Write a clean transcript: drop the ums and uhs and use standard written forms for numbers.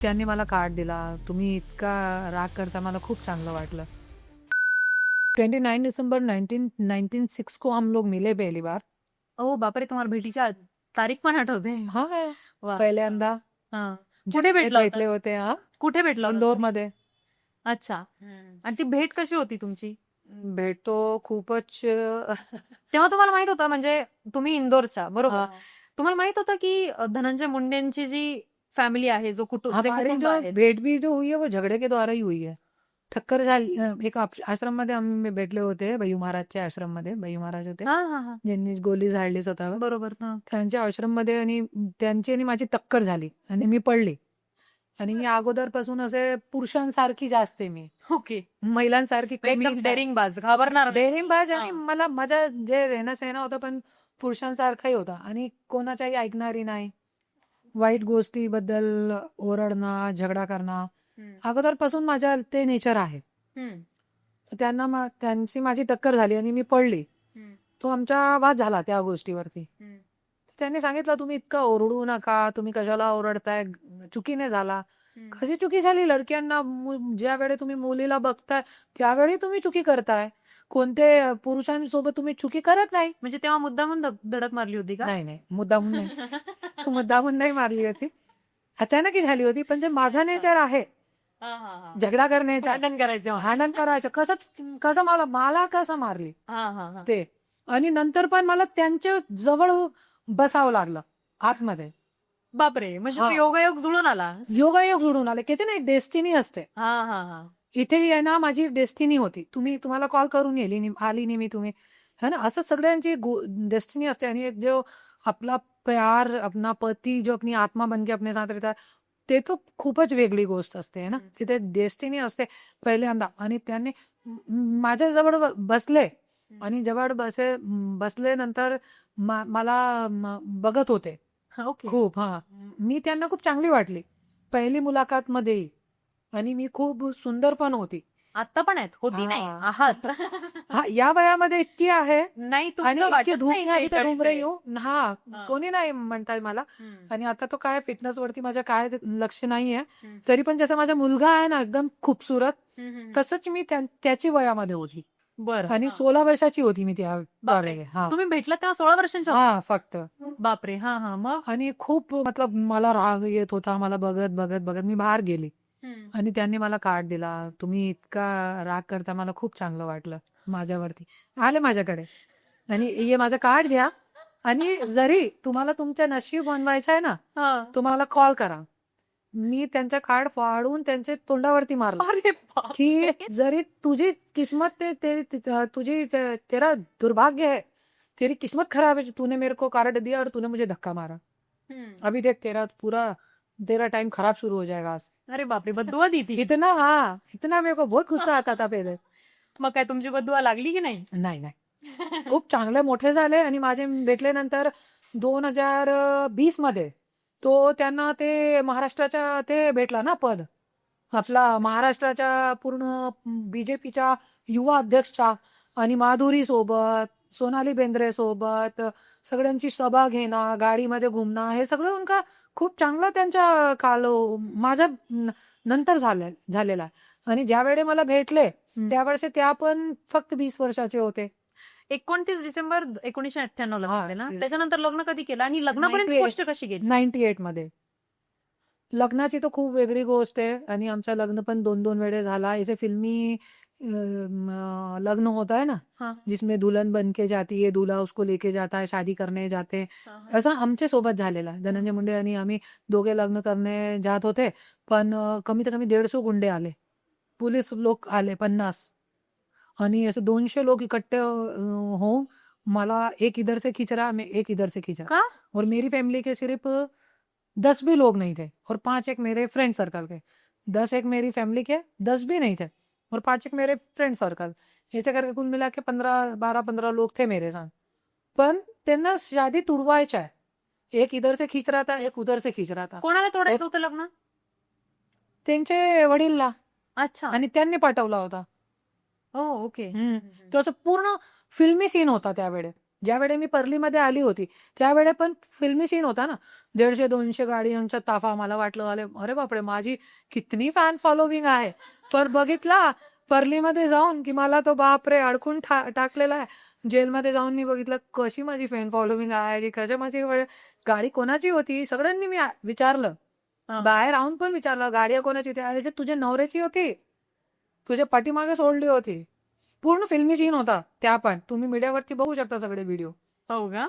त्यांनी मला कार्ड दिला. तुम्ही इतका राग करता मला खूप चांगलं वाटलं. 29 दिसंबर 1996 को हम लोग मिले पहली बार. ओ बापरे, तुम्हाला भेटीची तारीख पण आठवते. हाँ वा. पहिल्यांदा हा. कुठे जत्रेत भेटला होता? भेटले होते. हा कुठे भेटला होता इंदोर तुम्ही? मध्ये. अच्छा. आणि ती भेट कशी होती तुमची? भेट तो खूपच तेव्हा तुम्हाला माहित होतं, म्हणजे तुम्ही इंदोरचा बरोबर, हा, तुम्हाला माहित होतं की धनंजय मुंडेंची जी फॅमिली आहे, जो कुटुंब हमारी जो आहे, भेट भी जो हुई है वो झगड़े के द्वारा ही हुई है. ठक्कर झाली. एक आश्रम मध्ये आम्ही भेटले होते, भैयू महाराजच्या आश्रम मध्ये. भैयू महाराज होते हा हा हा ज्यांनी गोली झाडली स्वतःवर. बरोबर. हा. त्यांच्या आश्रम मध्ये आणि त्यांची आणि माझी टक्कर झाली आणि मी पडली. आणि मी अगोदरपासून असे पुरुषांसारखीच असते, मी ओके. महिलांसारखी एकदम कमीच आहे. डेअरिंग बाज, घाबरणार नाही. डेअरिंगबाज. आणि हा. मला माझा जे रेना सेना होता पण पुरुषांसारखाही होता आणि कोणाच्याही ऐकणारी नाही. वाईट गोष्टीबद्दल ओरडणं, झगडा करणं अगोदरपासून माझ्या ते नेचर आहे. त्यांची माझी टक्कर झाली आणि मी पडली. तो आमचा वाद झाला त्या गोष्टीवरती. त्यांनी सांगितलं, तुम्ही इतका ओरडू नका, तुम्ही कशाला ओरडताय, चुकीने झाला. कशी चुकी झाली? लडक्यांना ज्या वेळी तुम्ही मुलीला बघताय त्यावेळी तुम्ही चुकी करताय. कोणते पुरुषांसोबत तुम्ही चुकी करत नाही. म्हणजे तेव्हा मुद्दामून धडक मारली होती का? नाही नाही, मुद्दामून नाही. मुद्दामून नाही मारली होती, अचानक ही झाली होती. पण जे माझा नेचर आहे झगडा करण्याचा, भांडण करायचं. भांडण करायचं, कसं मला कसं मारली हा. ते. आणि नंतर पण मला त्यांच्या जवळ बसावं लागलं आतमध्ये. बापरे, म्हणजे हा. तो योगायोग जुळून आला. योगायोग जुळून आले. किती नाही, डेस्टिनी असते. हा. इथे आहे ना, माझी डेस्टिनी होती. तुम्हाला कॉल करून आली नाही मी, तुम्ही है ना, असं सगळ्यांची डेस्टिनी असते. आणि एक जो आपला प्यार, अपना पती जो अपनी आत्मा बन के अपने साथ रहता है, ते तो खूपच वेगळी गोष्ट असते ना. तिथे डेस्टिनी असते पहिल्यांदा. आणि त्यांनी माझ्या जवळ बसले आणि जवळ बसले नंतर मला बघत होते ओके. खूप. हा, मी त्यांना खूप चांगली वाटली पहिली मुलाखत मध्ये. आणि मी खूप सुंदर पण होती. आता पण आहेत, होती नाही हा. आहात. हा, या वयामध्ये इतकी आहे नाही, आणि तुमचं इतकी वाटत धूम नाही नाही तर 46 उमरे आहे. येऊ. हा, हा. कोणी नाही म्हणताय मला. आणि आता तो काय फिटनेस वरती माझ्या काय लक्ष नाहीये. हम्म. तरी पण जसं माझा मुलगा आहे ना एकदम खूपसूरत, तसंच मी त्याची वयामध्ये होती. बरं. आणि हा. 16 वर्षाची होती मी बापरे. त्यावेळी. हा तुम्ही भेटला तेव्हा 16 वर्षांच्या? हा, फक्त. बापरे. हा. मग? आणि खूप मतलब मला राग येत होता. मला बघत बघत बघत मी बाहेर गेली आणि त्यांनी मला कार्ड दिला. तुम्ही इतका राग करता मला खूप चांगलं वाटलं. माझ्यावरती आले माझ्याकडे आणि हे माझं कार्ड घ्या, आणि जरी तुम्हाला तुमच्या नशीब बनवायचं आहे ना, हा. तुम्हाला कॉल करा. मी त्यांचं कार्ड फाडून त्यांच्या तोंडावरती मारलं अरे बापरे. की जरी तुझी किस्मत तेरा दुर्भाग्य है, तेरी किस्मत खराब है, तूने मेरे को कार्ड दिया और तूने मुझे धक्का मारा. अभी देख तेरा टाइम खराब शुरू हो जाएगा आज. अरे बापरे, बद्दुआ दी थी? इतना मेरे को बहुत गुस्सा आता था पहिले. मग काय तुमची बद्दुआ लागली की नाही? नाही खूप चांगले मोठे झाले. आणि माझे भेटल्यानंतर 2020 मध्ये तो त्यांना ते महाराष्ट्राच्या ते भेटला ना पद, आपला महाराष्ट्राच्या पूर्ण बीजेपीच्या युवा अध्यक्षा. आणि माधुरी सोबत, सोनाली बेंद्रे सोबत सगळ्यांची सभा घेणं, गाडीमध्ये घुमणं, हे सगळं उनका खूप चांगलं त्यांच्या काल माझ्या नंतर झालेला. आणि ज्या वेळी मला भेटले त्यावेळेस त्या पण फक्त 20 वर्षाचे होते. 29 डिसेंबर 1998 ला हा. भेटले ना. त्याच्यानंतर लग्न कधी केलं आणि लग्नापर्यंत 98 गोष्ट कशी गेली? 98 मध्ये. लग्नाची तर खूप वेगळी गोष्ट आहे. आणि आमचं लग्न पण 2 वेळे झाला. ऐसे फिल्मी लग्न होता है ना, हा. जिसमें दुल्हन बन के जाती है, दूल्हा उसको लेके जाता है, शादी करने जाते. असं आमच्या सोबत झालेला. धनंजय मुंडे आणि आम्ही दोघे लग्न करणे जात होते. पण कमीत कमी 150 गुंडे आले, पोलीस लोक आले 50. आणि असं 200 लोग इकट्ठे हो, मला एक इधर से खींच रहा, मैं एक इधर से खींच रहा. का? और मेरी फैमिली के सिर्फ 10 भी लोग नहीं थे और 5 एक मेरे फ्रेंड सर्कल के. 10 एक मेरी फैमिली के, 10 भी नहीं थे और 5 एक मेरे फ्रेंड सर्कल. ऐसे करके कुल मिला के 12-15 लोग थे मेरे साथ. पण त्यांना शादी तुडवायच्या आहे. एक इधर से खींच रहा था, एक उधर से खींच रहा था. कोणाला तोडायचं होतं लग्न? त्यांचे वडीलला. अच्छा. आणि त्यांनी पाठवला होता. ओ ओके. तो असं पूर्ण फिल्मी सीन होता त्यावेळेस. ज्यावेळी मी पर्लीमध्ये आली होती त्यावेळे पण फिल्मी सीन होता ना, 150-200 गाड्यांचा ताफा. मला वाटलं अरे बापरे, माझी कितनी फॅन फॉलोविंग आहे. पण बघितला पर्लीमध्ये जाऊन की मला तो बापरे अडकून टाकलेला आहे. जेलमध्ये जाऊन मी बघितलं कशी माझी फॅन फॉलोविंग आहे, की कशा माझी गाडी कोणाची होती, सगळ्यांनी मी विचारलं. हा. बाहेर राहून पण विचारलं गाडी कोणाची होती. अरे ते तुझ्या नवऱ्याची होती, तुझ्या पाठीमागे सोडली होती. पूर्ण फिल्मी सीन होता त्या पण. तुम्ही मीडियावरती बघू शकता सगळे व्हिडिओ. हो का?